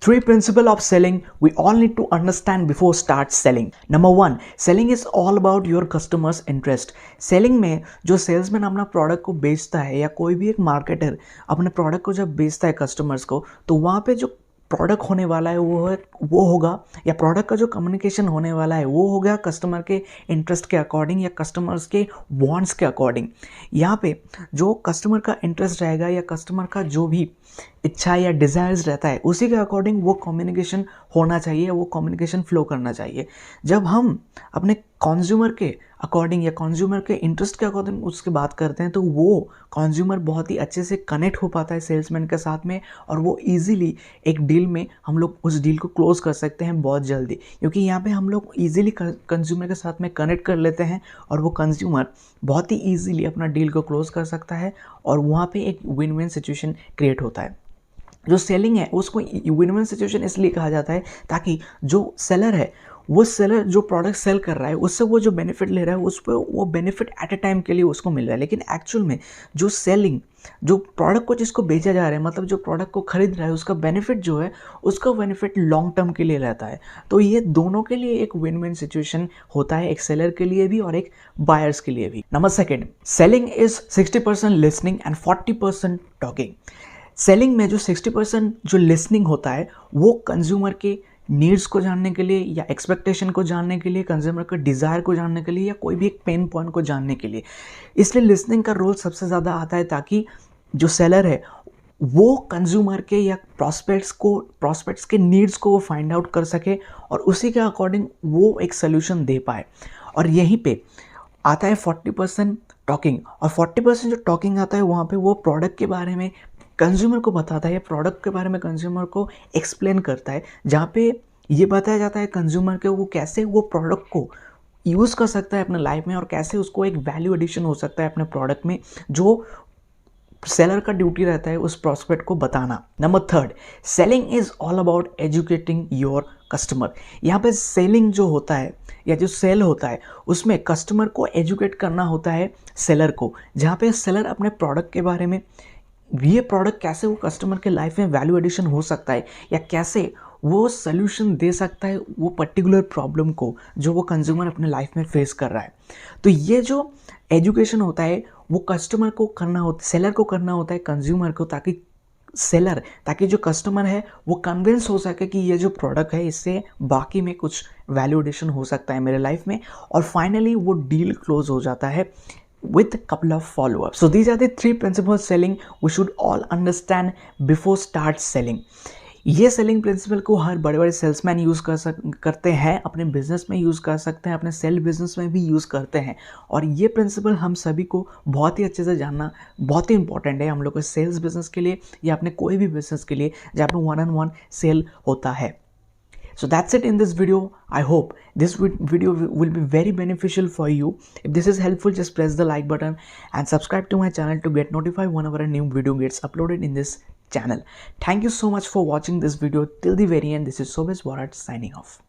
Three principles of selling we all need to understand before start selling. Number one, selling is all about your customers interest. Selling में जो salesman अपना product को बेचता है या कोई भी एक मार्केटर अपने प्रोडक्ट को जब बेचता है कस्टमर्स को, तो वहाँ पे जो प्रोडक्ट होने वाला है वो होगा, या प्रोडक्ट का जो कम्युनिकेशन होने वाला है वो होगा कस्टमर के इंटरेस्ट के अकॉर्डिंग या कस्टमर्स के वांट्स के अकॉर्डिंग। यहाँ पे जो कस्टमर का इंटरेस्ट रहेगा या कस्टमर का जो भी इच्छा या डिज़ायर्स रहता है उसी के अकॉर्डिंग वो कम्युनिकेशन होना चाहिए, वो कम्युनिकेशन फ्लो करना चाहिए। जब हम अपने कंज्यूमर के अकॉर्डिंग या कंज्यूमर के इंटरेस्ट के अकॉर्डिंग उसकी बात करते हैं तो वो कंज्यूमर बहुत ही अच्छे से कनेक्ट हो पाता है सेल्समैन के साथ में, और वो इजीली एक डील में हम लोग उस डील को क्लोज कर सकते हैं बहुत जल्दी, क्योंकि यहाँ पे हम लोग इजीली कंज्यूमर के साथ में कनेक्ट कर लेते हैं और वो कंज्यूमर बहुत ही ईजीली अपना डील को क्लोज कर सकता है और वहाँ पे एक विन विन सिचुएशन क्रिएट होता है। जो सेलिंग है उसको विन विन सिचुएशन इसलिए कहा जाता है ताकि जो सेलर है वो सेलर जो प्रोडक्ट सेल कर रहा है उससे वो जो बेनिफिट ले रहा है उस पर वो बेनिफिट एट अ टाइम के लिए उसको मिल रहा है, लेकिन एक्चुअल में जो सेलिंग जो प्रोडक्ट को जिसको बेचा जा रहा है मतलब जो प्रोडक्ट को खरीद रहा है उसका बेनिफिट जो है उसका बेनिफिट लॉन्ग टर्म के लिए रहता है। तो ये दोनों के लिए एक विन विन सिचुएशन होता है, एक सेलर के लिए भी और एक बायर्स के लिए भी। Number second, selling is 60% listening and 40% talking. Selling में जो 60% जो लिसनिंग होता है वो कंज्यूमर के नीड्स को जानने के लिए या एक्सपेक्टेशन को जानने के लिए, कंज्यूमर के डिज़ायर को जानने के लिए या कोई भी एक पेन पॉइंट को जानने के लिए, इसलिए लिसनिंग का रोल सबसे ज़्यादा आता है ताकि जो सेलर है वो कंज्यूमर के या प्रॉस्पेक्ट्स के नीड्स को वो फाइंड आउट कर सके और उसी के अकॉर्डिंग वो एक सोल्यूशन दे पाए। और यहीं पे आता है 40% टॉकिंग, और 40% जो टॉकिंग आता है वहाँ पे वो प्रोडक्ट के बारे में कंज्यूमर को बताता है या प्रोडक्ट के बारे में कंज्यूमर को एक्सप्लेन करता है, जहाँ पे ये बताया जाता है कंज्यूमर के वो कैसे वो प्रोडक्ट को यूज़ कर सकता है अपने लाइफ में और कैसे उसको एक वैल्यू एडिशन हो सकता है अपने प्रोडक्ट में, जो सेलर का ड्यूटी रहता है उस प्रॉस्पेक्ट को बताना। Number third, selling is all about educating your customer. यहाँ पे सेलिंग जो होता है या जो सेल होता है उसमें कस्टमर को एजुकेट करना होता है सेलर को, जहाँ पे सेलर अपने प्रोडक्ट के बारे में, ये प्रोडक्ट कैसे वो कस्टमर के लाइफ में वैल्यू एडिशन हो सकता है या कैसे वो सोल्यूशन दे सकता है वो पर्टिकुलर प्रॉब्लम को जो वो कंज्यूमर अपने लाइफ में फेस कर रहा है। तो ये जो एजुकेशन होता है वो कस्टमर को करना होता है, सेलर को करना होता है कंज्यूमर को, ताकि जो कस्टमर है वो कन्विंस हो सके कि ये जो प्रोडक्ट है इससे बाकी में कुछ वैल्यू एडिशन हो सकता है मेरे लाइफ में, और फाइनली वो डील क्लोज हो जाता है with a couple of follow-ups. So these are the three principles selling we should all understand before start selling. ये सेलिंग प्रिंसिपल को हर बड़े बड़े सेल्समैन यूज़ करते हैं, अपने बिजनेस में यूज़ कर सकते हैं, अपने सेल बिजनेस में भी यूज़ करते हैं, और ये प्रिंसिपल हम सभी को बहुत ही अच्छे से जानना बहुत ही इंपॉर्टेंट है हम लोग के सेल्स बिजनेस के लिए या अपने कोई भी बिजनेस के लिए जहाँ पे 1-on-1 सेल होता है। So that's it in this video. I hope this video will be very beneficial for you. If this is helpful, just press the like button and subscribe to my channel to get notified whenever a new video gets uploaded in this channel. Thank you so much for watching this video till the very end. This is Sobis Borat signing off.